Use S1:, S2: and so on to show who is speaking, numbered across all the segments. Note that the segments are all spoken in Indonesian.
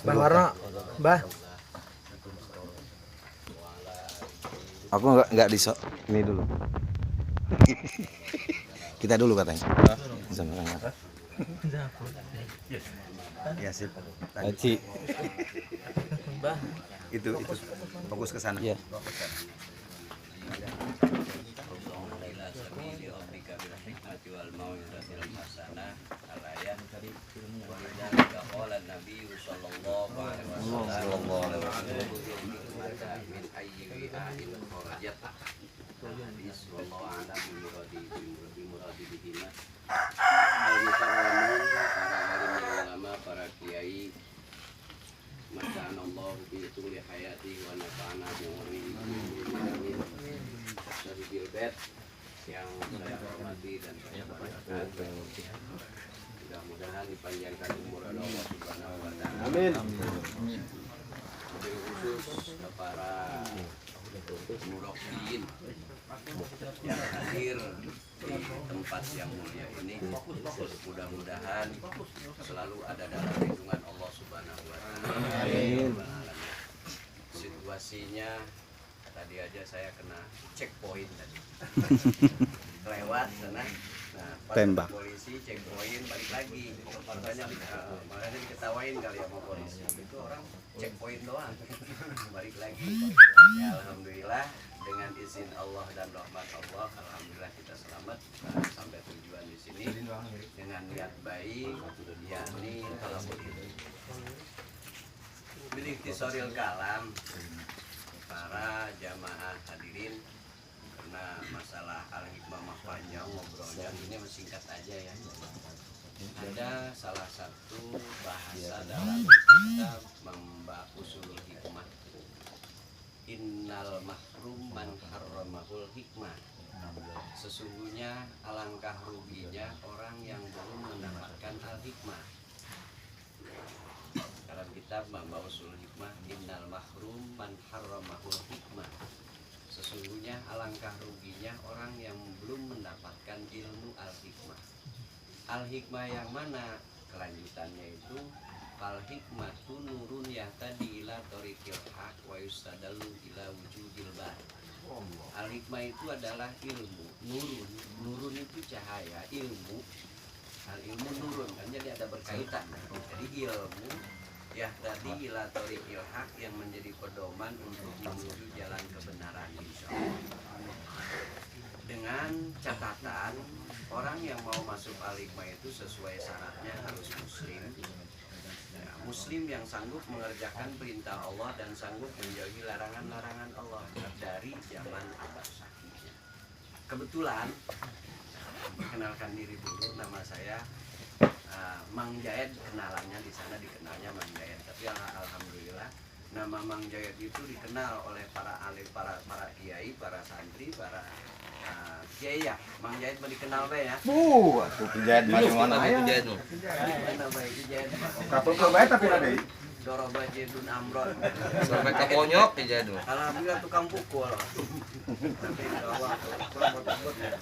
S1: Bah Warno, Bah.
S2: Aku nggak di ini dulu. Kita dulu katanya. Ya sip. Aci.
S1: Bah.
S2: Itu fokus ke sana. Iya.
S3: Para kiai masyaallah bi tuli hayati wa nafa'ana dari Gilbert yang saya hormati dan saya banggakan. Mudah-mudahan dipanjangkan umur Allah Subhanahu wa taala. Amin. Wabil khusus para murabbiin yang hadir di tempat yang mulia ini, mudah-mudahan selalu ada dalam lindungan Allah Subhanahu wa taala. Amin. Situasinya tadi aja saya kena checkpoint tadi. Lewat sana. Nah,
S2: tembak
S3: polisi checkpoint balik lagi. Makanya diketawain kali ya sama polisi. Itu orang checkpoint doang. Balik lagi. Ya alhamdulillah dengan izin Allah dan rahmat Allah, alhamdulillah kita selamat sampai tujuan di sini dengan niat baik, yakni talabul ilmi. Biliktisoril kalam para jamaah hadirin, karena masalah al-hikmah mah panjang ngobrolnya, ini singkat aja ya. Ada salah satu bahasa dalam kitab membahas usul hikmah. Innal mahrum man harramahul hikmah. Sesungguhnya alangkah ruginya orang yang belum mendapatkan al-hikmah. Dalam kitab membahas usul hikmah, innal mahrum man harramahul hikmah. Sesungguhnya alangkah ruginya orang yang belum mendapatkan ilmu al-hikmah. Al-hikmah yang mana? Kelanjutannya itu al-hikmatu nurun yahtadi ila thoriqil haq wa yustadallu ila wujudil bar. Al-hikmah itu adalah ilmu. Nurun itu cahaya, ilmu. Al-ilmu nurun kan, jadi ada berkaitan. Jadi ilmu yahtadi ila thoriqil haq yang menjadi pedoman untuk menuju jalan kebenaran, insyaallah. Dengan catatan orang yang mau masuk al-hikmah itu sesuai syaratnya harus muslim. Muslim yang sanggup mengerjakan perintah Allah dan sanggup menjauhi larangan-larangan Allah dari zaman Abbasaki. Kebetulan, kenalkan diri dulu, nama saya Mang Jayed, kenalannya di sana dikenalnya Mang Jayed. Tapi alhamdulillah nama Mang Jayed itu dikenal oleh para alim, para kiai, para santri, para kiai ya. Mang Jayed mau dikenal be ya.
S2: Tuh Jayed mana ya? Jayed.
S3: Mana bae Jayed.
S2: Kapal bae tapi ada.
S3: Doroba Jedun Amron.
S2: Sampai ke ponyok Jayed.
S3: Alhamdulillah tukang pukul. Tapi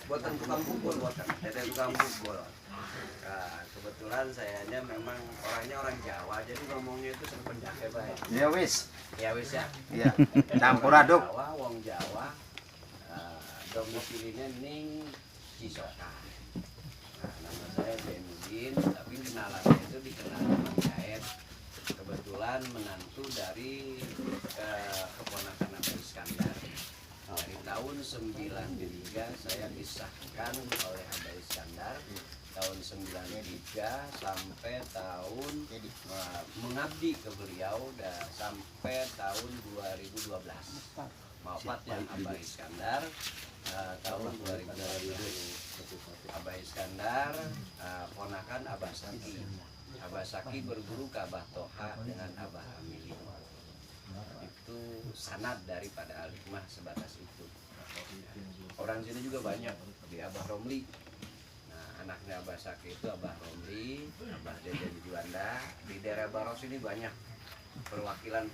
S3: buatan tukang pukul, buatan ada tukang pukul. Nah, kebetulan sayanya memang orangnya orang Jawa, jadi ngomongnya itu serpendak ya baik.
S2: Ya wis.
S3: Ya wis ya.
S2: Iya. Campur aduk.
S3: Jawa, wong Jawa. Domisilinya Ning Cisoka. Nah, nama saya Zainuddin, tapi kenalannya itu dikenal Mang Jayed. Kebetulan menantu dari keponakan Abu Iskandar. Dari tahun 93 saya disahkan oleh Abu Iskandar. Tahun 93 sampai tahun mengabdi ke beliau sampai tahun 2012. Wafatnya Abah Iskandar tahun 2012. Abah Iskandar ponakan Abah Saki. Abah Saki berguru ke Abah Toha dengan Abah Amili. Itu sanad daripada al-hikmah sebatas itu. Orang sini juga banyak, di Abah Romli. Anaknya Abah Saki itu Abah Romli, Abah Jajan Juanda. Di daerah Baros ini banyak perwakilan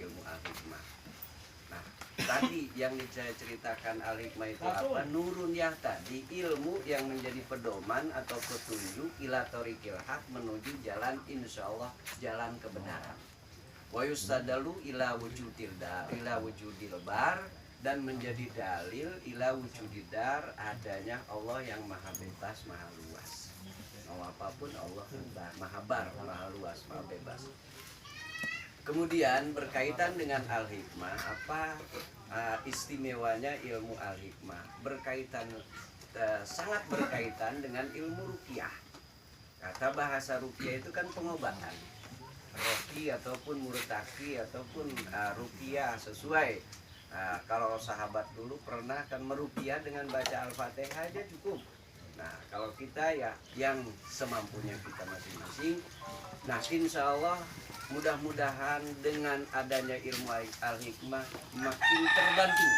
S3: ilmu al-hikmah. Nah, tadi yang saya ceritakan al-hikmah itu apa? Nurun ya tadi ilmu yang menjadi pedoman atau petunjuk ila thoriqil haq menuju jalan insyaallah jalan kebenaran. Wa yustadalu ila wujudil bar dan menjadi dalil ila wujudidar adanya Allah yang maha bebas maha luas. Mau apapun Allah maha bar maha luas maha bebas. Kemudian berkaitan dengan al-hikmah, apa istimewanya ilmu al-hikmah? Berkaitan sangat berkaitan dengan ilmu ruqyah. Kata bahasa ruqyah itu kan pengobatan. Roki ataupun murtaki ataupun ruqyah sesuai. Kalau sahabat dulu pernah kan meruqyah dengan baca Al-Fatihah aja cukup. Nah, kalau kita ya yang semampunya kita masing-masing. Nah, insya Allah mudah-mudahan dengan adanya ilmu al-hikmah makin terbantu.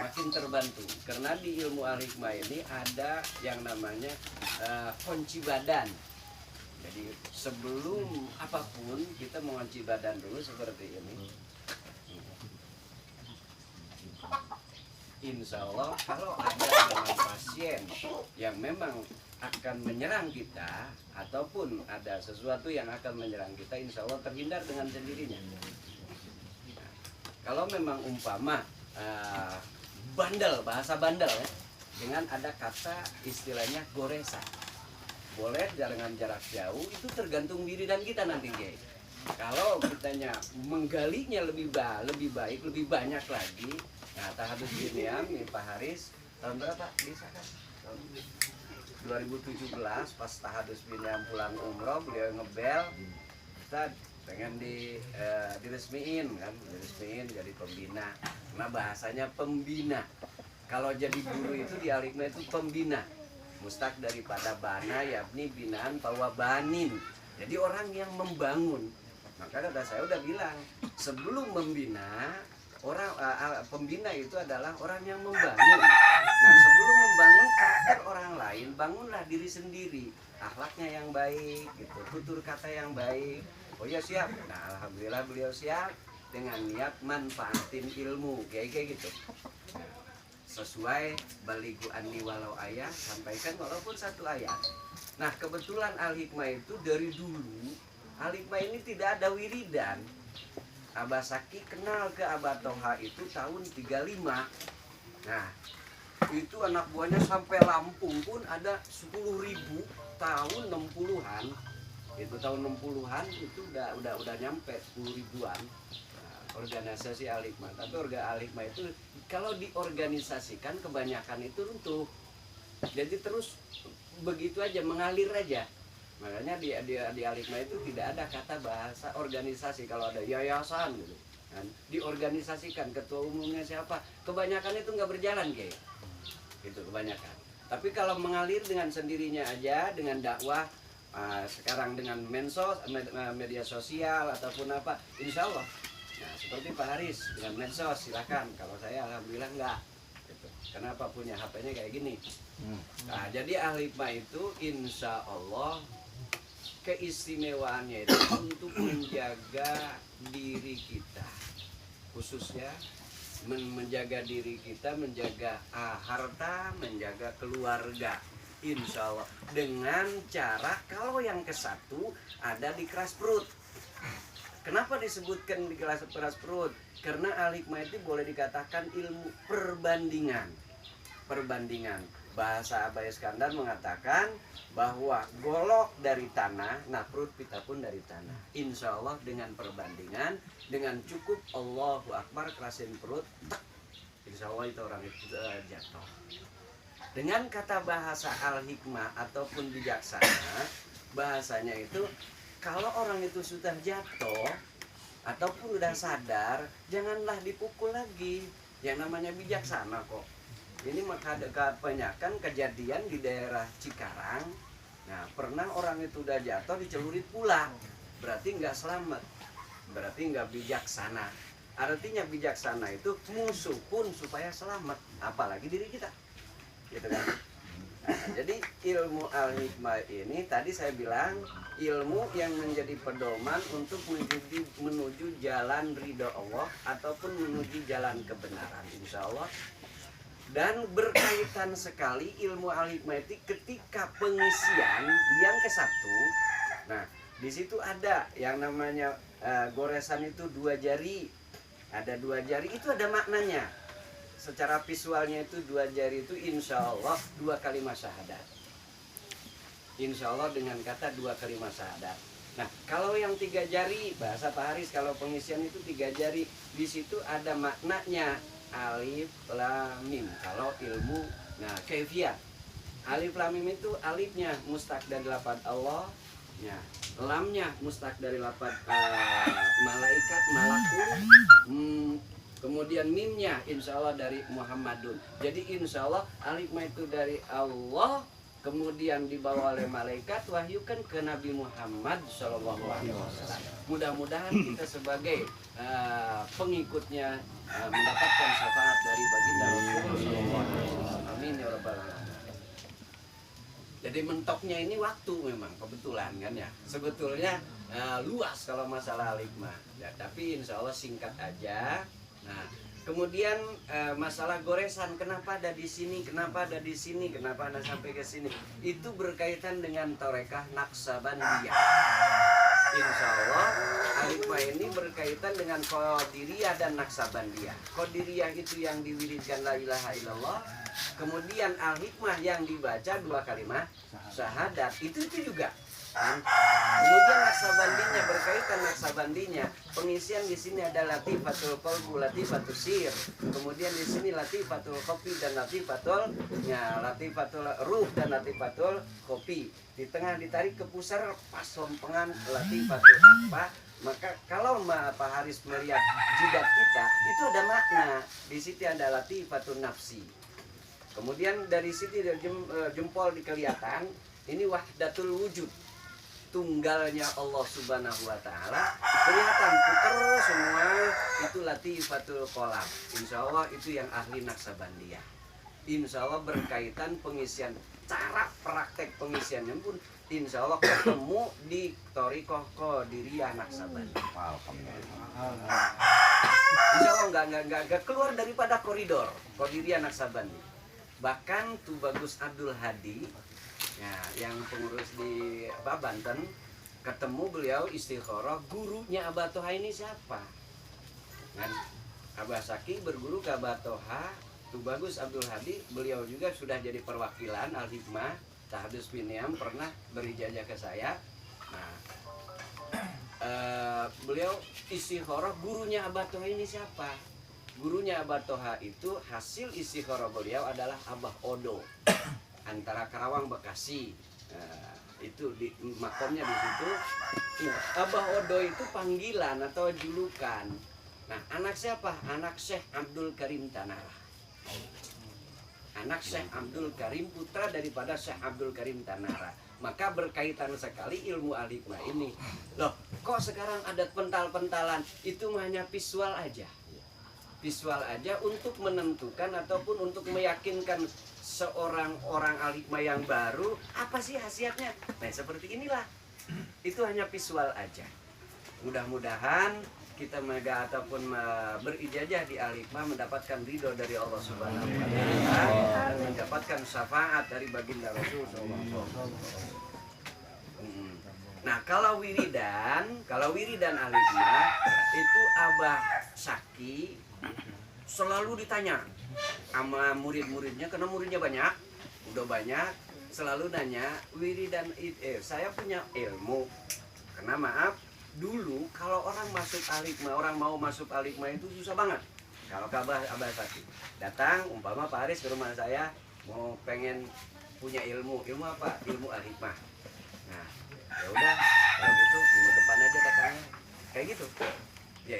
S3: Makin terbantu. Karena di ilmu al-hikmah ini ada yang namanya kunci badan. Jadi sebelum apapun kita mengunci badan dulu seperti ini. Insya Allah kalau ada pasien yang memang akan menyerang kita ataupun ada sesuatu yang akan menyerang kita, insya Allah terhindar dengan sendirinya. Nah, kalau memang umpama bandel, bahasa bandel ya, dengan ada kata istilahnya goresan, boleh dengan jarak jauh, itu tergantung diri dan kita nanti Kiai. Kalau kitanya menggalinya lebih baik, lebih banyak lagi. Nah, tahadus biniam nih Pak Haris tahun berapa bisa kan? Tahun 2017 pas tahadus biniam pulang umroh beliau ngebel, kita pengen diresmiin kan, diresmiin jadi pembina. Nah bahasanya pembina. Kalau jadi guru itu di al-hikmah itu pembina. Mustaq daripada bana yakni binaan bahwa banin. Jadi orang yang membangun. Maka kata saya udah bilang sebelum membina orang pembina itu adalah orang yang membangun. Nah sebelum membangun karakter orang lain, bangunlah diri sendiri, akhlaknya yang baik, gitu, tutur kata yang baik. Oh ya siap. Nah alhamdulillah beliau siap dengan niat manfaatin ilmu, kayak gitu. Nah, sesuai baligu anni walau ayat, sampaikan walaupun satu ayat. Nah kebetulan al-hikmah itu dari dulu al-hikmah ini tidak ada wiridan. Abah Saki kenal ke Abah Toha itu tahun 35. Nah itu anak buahnya sampai Lampung pun ada 10.000 tahun 60-an. Itu tahun 60-an itu udah nyampe 10 ribuan organisasi al-hikmah. Tapi al-hikmah itu kalau diorganisasikan kebanyakan itu runtuh. Jadi terus begitu aja mengalir aja. Makanya di al-hikmah itu tidak ada kata bahasa organisasi. Kalau ada yayasan gitu kan, diorganisasikan ketua umumnya siapa, kebanyakan itu nggak berjalan kayak gitu kebanyakan. Tapi kalau mengalir dengan sendirinya aja dengan dakwah sekarang dengan media sosial ataupun apa, insya Allah. Nah seperti Pak Haris dengan medsos silakan. Kalau saya alhamdulillah enggak gitu. Kenapa punya HP-nya kayak gini. Nah jadi al-hikmah itu insya Allah keistimewaannya itu untuk menjaga diri kita, khususnya menjaga diri kita, menjaga harta, menjaga keluarga, insya Allah dengan cara kalau yang ke satu ada di keras perut. Kenapa disebutkan di keras perut? Karena al-hikmah itu boleh dikatakan ilmu perbandingan. Bahasa Abah Iskandar mengatakan bahwa golok dari tanah, nah perut kita pun dari tanah. Insya Allah dengan perbandingan, dengan cukup Allahu Akbar kerasin perut, insya Allah itu orang itu jatuh. Dengan kata bahasa al-hikmah ataupun bijaksana, bahasanya itu kalau orang itu sudah jatuh ataupun udah sadar, janganlah dipukul lagi. Yang namanya bijaksana kok. Ini maka kebanyakan kejadian di daerah Cikarang. Nah pernah orang itu udah jatuh dicelurit pula, berarti nggak selamat, berarti nggak bijaksana. Artinya bijaksana itu musuh pun supaya selamat, apalagi diri kita, gitu kan. Nah, jadi ilmu al-hikmah ini tadi saya bilang ilmu yang menjadi pedoman untuk menuju jalan ridho Allah ataupun menuju jalan kebenaran, insya Allah. Dan berkaitan sekali ilmu al-hikmah itu ketika pengisian yang ke-1. Nah, di situ ada yang namanya goresan itu 2 jari. Ada 2 jari itu ada maknanya. Secara visualnya itu 2 jari itu insya Allah 2 kalimat syahadat. Insya Allah dengan kata 2 kalimat syahadat. Nah, kalau yang 3 jari, bahasa Pak Haris kalau pengisian itu 3 jari, di situ ada maknanya alif lam mim. Kalau ilmu, nah kaifiat. Alif lam mim itu alifnya mustaq dari lafaz Allah, ya. Lamnya mustaq dari lafaz malaikat, malakun. Kemudian mimnya insya Allah dari Muhammadun. Jadi insya Allah alif itu dari Allah, kemudian dibawa oleh malaikat, wahyukan ke Nabi Muhammad Shallallahu Alaihi Wasallam. Mudah-mudahan kita sebagai pengikutnya mendapatkan syafaat dari baginda Rasul Shallallahu Alaihi Wasallam. Amin ya rabbal alamin. Jadi mentoknya ini waktu memang kebetulan kan ya. Sebetulnya luas kalau masalah al-hikmah. Ya, tapi insya Allah singkat aja. Nah, kemudian masalah goresan, kenapa ada di sini, kenapa ada di sini, kenapa Anda sampai ke sini? Itu berkaitan dengan Torekah Naksabandiyah. Insya Allah al-hikmah ini berkaitan dengan Qadiriyah dan Naksabandiyah. Qadiriyah itu yang diwiridkan la ilaha illallah. Kemudian al-hikmah yang dibaca 2 kalimat syahadat. Itu juga. Kemudian naksabandinya, berkaitan naksabandinya, pengisian di sini ada latifatul qalbu, latifatul sir. Kemudian di sini latifatul kopi dan latifatul ruh dan latifatul kopi. Di tengah ditarik ke pusar pas lompengan latifatul apa. Maka kalau Pak Haris melihat jidat kita itu ada makna. Di situ ada latifatul nafsi. Kemudian dari sini jempol dikelihatan, ini wahdatul wujud. Tunggalnya Allah Subhanahu wa Ta'ala kelihatan puter semua. Itu latifatul qalam. Insya Allah itu yang ahli Naksabandiyah. Insya Allah berkaitan pengisian, cara praktek pengisiannya pun insya Allah ketemu di Thariqah Qadiriyah Naksabandiyah. Insya Allah nggak keluar daripada koridor Qadiriyah Naksabandiyah. Bahkan tuh Bagus Abdul Hadi, ya, yang pengurus di Banten, ketemu beliau istikharah, gurunya Abah Toha ini siapa? Kan Abah Saki berguru ke Abah Toha, tuh Bagus Abdul Hadi, beliau juga sudah jadi perwakilan al-hikmah. Tahdus Biniam pernah berijazah ke saya. Nah, beliau istikharah, gurunya Abah Toha ini siapa? Gurunya Abah Toha itu hasil istikharah beliau adalah Abah Odo. Antara Karawang Bekasi, itu di makomnya di situ. Abah Odo itu panggilan atau julukan. Nah, anak siapa? Anak Syekh Abdul Karim Tanara. Anak Syekh Abdul Karim, putra daripada Syekh Abdul Karim Tanara. Maka berkaitan sekali ilmu al-hikmah ini. Loh, kok sekarang ada pental-pentalan? Itu hanya visual aja. Visual aja untuk menentukan ataupun untuk meyakinkan seorang orang al-hikmah yang baru, apa sih khasiatnya? Nah, seperti inilah. Itu hanya visual aja. Mudah-mudahan kita ataupun berijazah di al-hikmah mendapatkan ridho dari Allah Subhanahu wa Ta'ala dan mendapatkan syafaat dari baginda Rasul sallallahu. Nah, kalau wiridan al-hikmah itu Abah Saki selalu ditanya sama murid-muridnya, karena muridnya banyak, udah banyak, selalu nanya wiridan saya punya ilmu. Karena maaf, dulu kalau orang masuk al-hikmah, orang mau masuk al-hikmah itu susah banget. Kalau Abah Saki datang, umpama Pak Haris ke rumah saya mau pengen punya ilmu apa? Ilmu al-hikmah. Nah, ya udah, kalau gitu minggu depan aja datangnya, kayak gitu. Ya,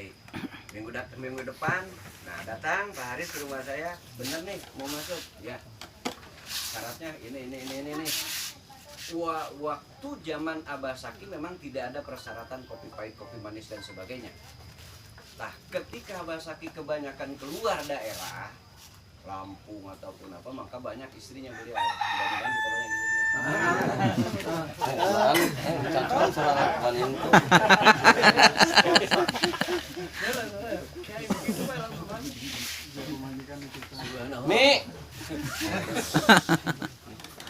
S3: minggu depan, nah datang Pak Haris ke rumah saya, bener nih mau masuk, ya syaratnya ini. Waktu zaman Abah Saki memang tidak ada persyaratan kopi pahit, kopi manis dan sebagainya. Nah, ketika Abah Saki kebanyakan keluar daerah, Lampung ataupun apa, maka banyak istrinya beliau. Mudah-mudahan kita banyak istrinya.
S1: Cocok sama lakukan itu.
S3: Mi.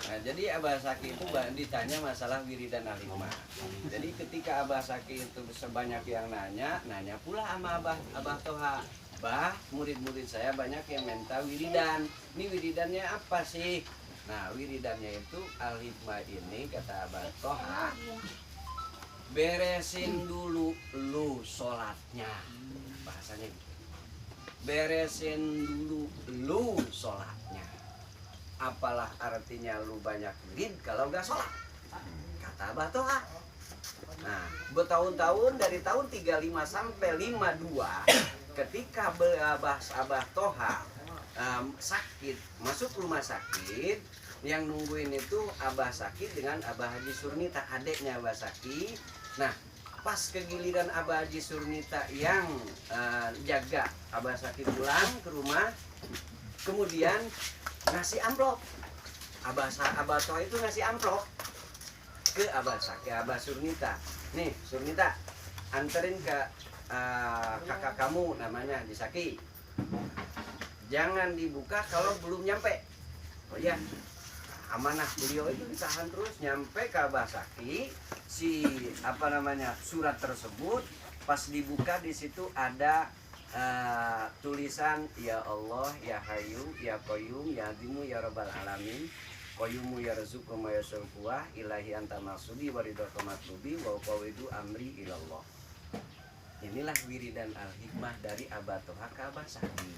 S3: Nah, jadi Abah Saki itu ditanya masalah wiridan al-hikmah. Jadi ketika Abah Saki itu sebanyak yang nanya pula sama Abah Toha. Bah, murid-murid saya banyak yang minta wiridan. Ini wiridannya apa sih? Nah, wiridannya itu al-hikmah ini kata Abah Toha, beresin dulu lu sholatnya. Bahasanya gitu. Beresin dulu lu sholatnya. Apalah artinya lu banyak wirid kalau nggak sholat? Kata Abah Toha. Nah, bertahun-tahun dari tahun 35 sampai 52, ketika Abah Toha sakit, masuk rumah sakit, yang nungguin itu Abah Saki dengan Abah Haji Surnita, adeknya Abah Saki. Nah, pas kegiliran Abah Haji Surnita yang jaga Abah Saki pulang ke rumah, kemudian ngasih amplop. Abah Toha itu ngasih amplop ke Abah Saki, Abah Surnita. Nih, Surnita, anterin ke kakak kamu namanya Haji Saki. Jangan dibuka kalau belum nyampe. Oh iya, amanah beliau itu ditahan terus nyampe ke Abah Saki. Si surat tersebut pas dibuka di situ ada tulisan ya Allah ya Hayyu ya Qayyum ya Azimu ya Rabbal Alamin Qayyumu ya Razuqu ma yasauquwa ilahi anta maksudi waridaka matlubi wa qawidu amri ilallah. Inilah wiridan al-hikmah dari Abah Toha ke Abah Saki.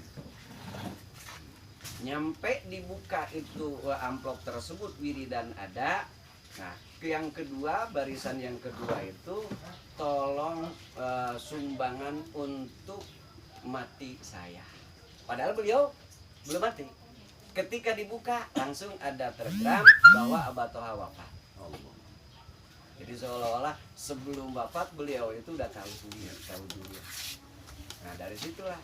S3: Nyampe dibuka itu amplop tersebut wiridan ada. Nah, yang kedua, barisan yang kedua itu tolong sumbangan untuk mati saya. Padahal beliau belum mati. Ketika dibuka langsung ada telegram bahwa Abah Toha wafat. Jadi seolah-olah sebelum wafat beliau itu udah tahu dulu. Nah, dari situlah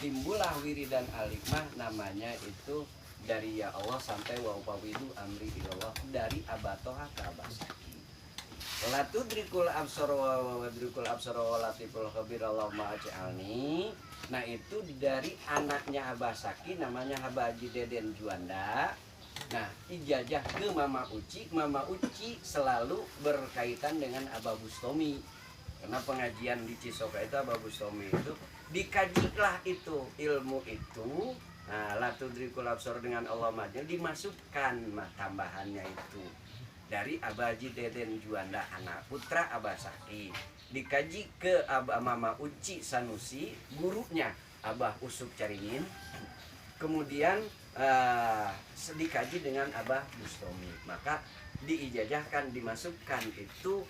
S3: timbullah wiridan al-hikmah, namanya itu dari ya Allah sampai wa upawidu amri ilallah, dari Abah Toha ke Abah Saki. La tudrikul absara wa wadrikul absara wa latiful khabir Allahumma aj'alni. Nah, itu dari anaknya Abah Saki namanya Abah Haji Deden Juanda. Nah, ijazah ke Mama Uci selalu berkaitan dengan Abah Bustomi. Karena pengajian di Cisoka itu Abah Bustomi itu dikajilah itu ilmu itu. Nah, la tudrikul absar dengan Allah majal dimasukkan tambahannya itu dari Abah Haji Deden Juanda, anak putra Abah Saki. Dikaji ke Mama Uci Sanusi, gurunya Abah Usuk Caringin. Kemudian dikaji dengan Abah Bustomi, maka diijazahkan, dimasukkan itu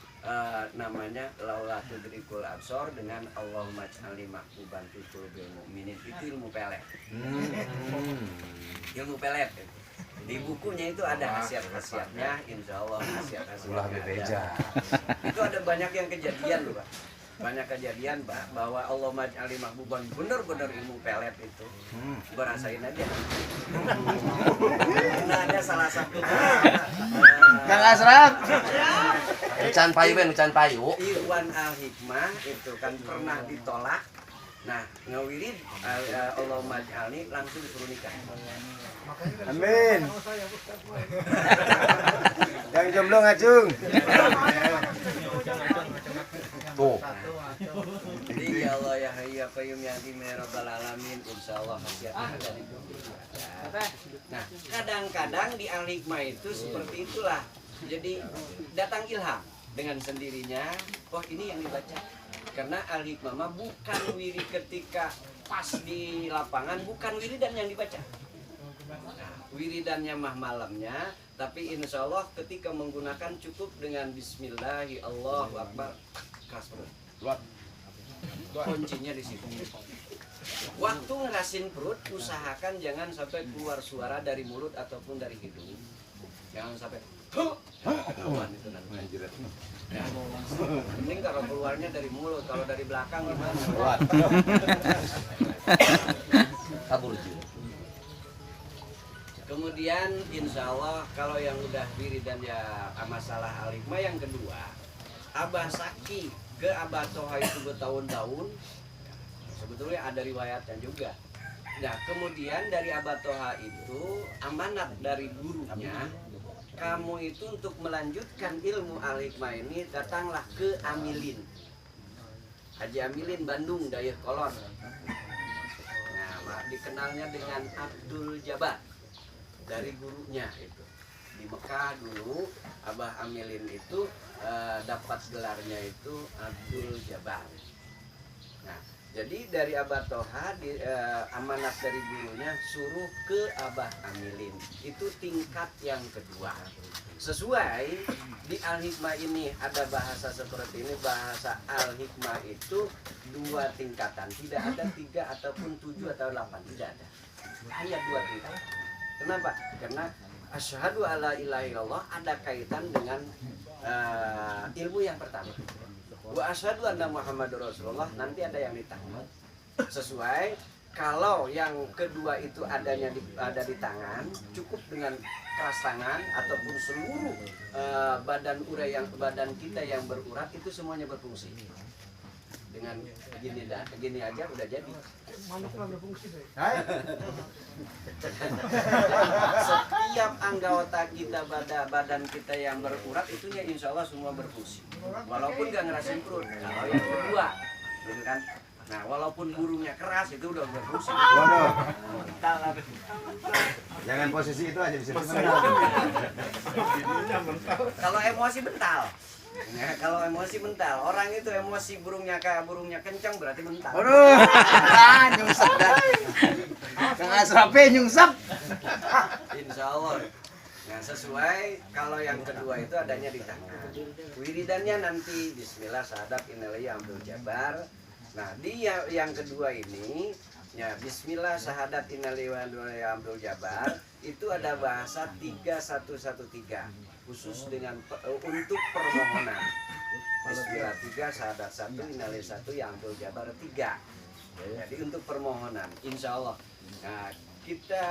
S3: namanya laula tudrikul absar dengan Allahumma ij'alni mahbuban fi qulubil mu'minin. Itu ilmu pelet. Ilmu pelet itu. Di bukunya itu ada khasiat-khasiatnya, insya Allah khasiat-khasiatnya ada. Itu ada banyak yang kejadian loh Pak. Banyak kejadian Pak, bahwa Allah maj'ali mahbuban, bener-bener ilmu pelet itu. Berasain aja. Nah, ada salah satu
S1: Kang Asraf. Ucan payu.
S3: Irwan al-hikmah itu kan pernah ditolak. Nah, ngawirid Allah maj'alni langsung suruh nikah.
S2: Amin. Yang jomblo ngacung.
S1: Tuh.
S3: Jadi ya Allah ya Hayyu ya Qayyum ya Azimu ya Rabbal Alamin, insyaallah khasiatnya ada di buku. Nah, kadang-kadang di al-hikmah itu seperti itulah. Jadi datang ilham dengan sendirinya, oh ini yang dibaca. Karena al-hikmah mah bukan wirid ketika pas di lapangan, bukan wiridan yang dibaca. Nah, wiridannya mah malamnya, tapi insya Allah ketika menggunakan cukup dengan Bismillahi Allahu Akbar. Keras perut. Kuncinya di situ. Waktu ngerasin perut, usahakan jangan sampai keluar suara dari mulut ataupun dari hidung. Jangan sampai itu nanti. Ya. Mending kalau keluarnya dari mulut, kalau dari belakang gimana?
S1: Kabur juga.
S3: kemudian insya Allah kalau yang udah wiridan ya masalah alimah yang kedua, Abah Saki ke Abah Toha itu bertahun-tahun, sebetulnya ada riwayatnya juga. Nah kemudian dari Abah Toha itu amanat dari gurunya, kamu itu untuk melanjutkan ilmu al-hikmah ini datanglah ke Amilin, Haji Amilin Bandung Dayeuh Kolon. Nah dikenalnya dengan Abdul Jabar dari gurunya itu. Di Mekah dulu Abah Amilin itu dapat gelarnya itu Abdul Jabar. Nah, jadi dari Abah Toha amanat dari gurunya suruh ke Abah Amilin. Itu tingkat yang kedua. Sesuai di Al-Hikmah ini ada bahasa seperti ini, bahasa Al-Hikmah itu 2 tingkatan. Tidak ada 3 ataupun 7 atau 8, tidak ada. Hanya 2 tingkatan. Kenapa? Karena asyhadu alla ilaha illallah ada kaitan dengan ilmu yang pertama. Wa asyhadu anna Muhammadur Rasulullah nanti ada yang ditanggung. Sesuai kalau yang kedua itu ada di tangan, cukup dengan keras tangan ataupun seluruh badan kita yang berurat itu semuanya berfungsi. Dengan begini aja udah jadi. Setiap anggota kita badan kita yang berurat itunya insya Allah semua berfungsi. Walaupun gak ngerasain perut. Kalau yang kedua, gitu kan. Nah, walaupun burungnya keras itu udah berfungsi.
S2: Waduh. Jangan posisi itu aja bisa.
S3: Kalau emosi bental. Nah, kalau emosi mental, orang itu emosi burungnya kencang berarti mental.
S4: Aduh, nyungsep dah. Kang Asrafe nyungsep.
S3: Insya Allah. Nah, sesuai kalau yang kedua itu adanya di tangan. Wiridannya nanti Bismillah syahadat innalillahi Abdul Jabar. Nah, di yang kedua ini ya Bismillah syahadat innalillahi Abdul Jabar itu ada bahasa 3113 khusus dengan untuk permohonan. Bismillah 3 syahadat 1 innalillahi 1 yang Abdul Jabar 3. Jadi untuk permohonan insya Allah. Nah, kita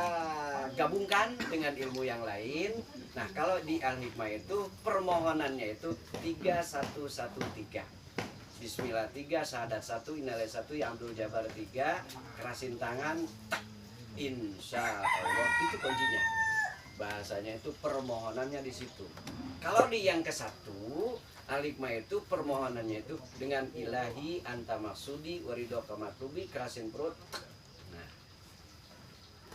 S3: gabungkan dengan ilmu yang lain. Nah, kalau di Al-Hikmah itu permohonannya itu 3113. Bismillah 3 syahadat 1 innalillahi 1 yang Abdul Jabar 3, kerasin tangan, insya Allah itu kuncinya. Bahasanya itu permohonannya di situ. Kalau di yang ke-1 Al-Hikmah itu permohonannya itu dengan ilahi anta maksudi warido kamatubi, kerasin perut. Nah,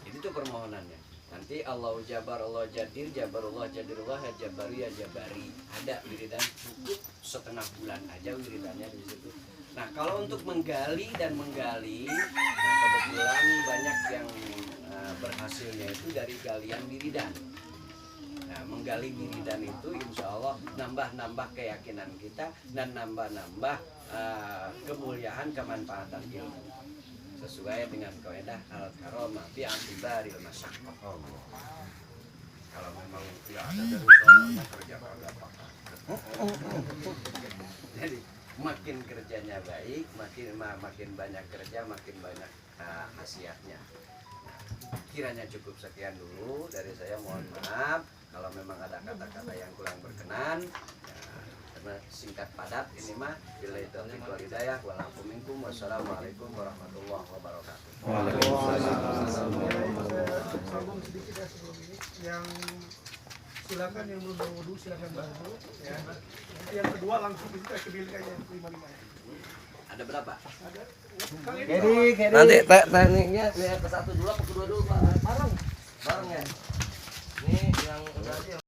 S3: itu tuh permohonannya. Nanti Allahu Jabar, Allah Jadir, Jabarullah, Jadirullah, ya Jabari, ya Jabari. Ada wiridan cukup setengah bulan aja wiridannya di situ. Nah, kalau untuk menggali, nah kebetulan banyak yang berhasilnya itu dari galian wiridan. Nah, menggali wiridan itu insya Allah nambah keyakinan kita dan nambah kemuliaan kemanfaatan ilmu. Sesuai dengan kaidah al-karamah bi antibaril masyaqqah. Kalau memang tidak ada dari sononya kerja kagak apa-apa. Jadi makin kerjanya baik, makin banyak kerja, makin banyak khasiatnya. Nah, kiranya cukup sekian dulu dari saya, mohon maaf kalau memang ada kata-kata yang kurang berkenan. Singkat padat ini mah billahi taufiq wal hidayah wal afu minkum wassalamualaikum warahmatullahi wabarakatuh.
S5: Waalaikumsalam. Sambung sedikit ya sebelum ini yang silakan yang belum berwudu silakan berwudu ya. Yang kedua langsung kita ke bilik aja 5 ya.
S3: Ada berapa?
S5: Ada.
S4: Nanti
S1: tekniknya lihat ke 1 dulu apa kedua dulu Pak?
S5: Bareng.
S1: Bareng ya. Ini yang udah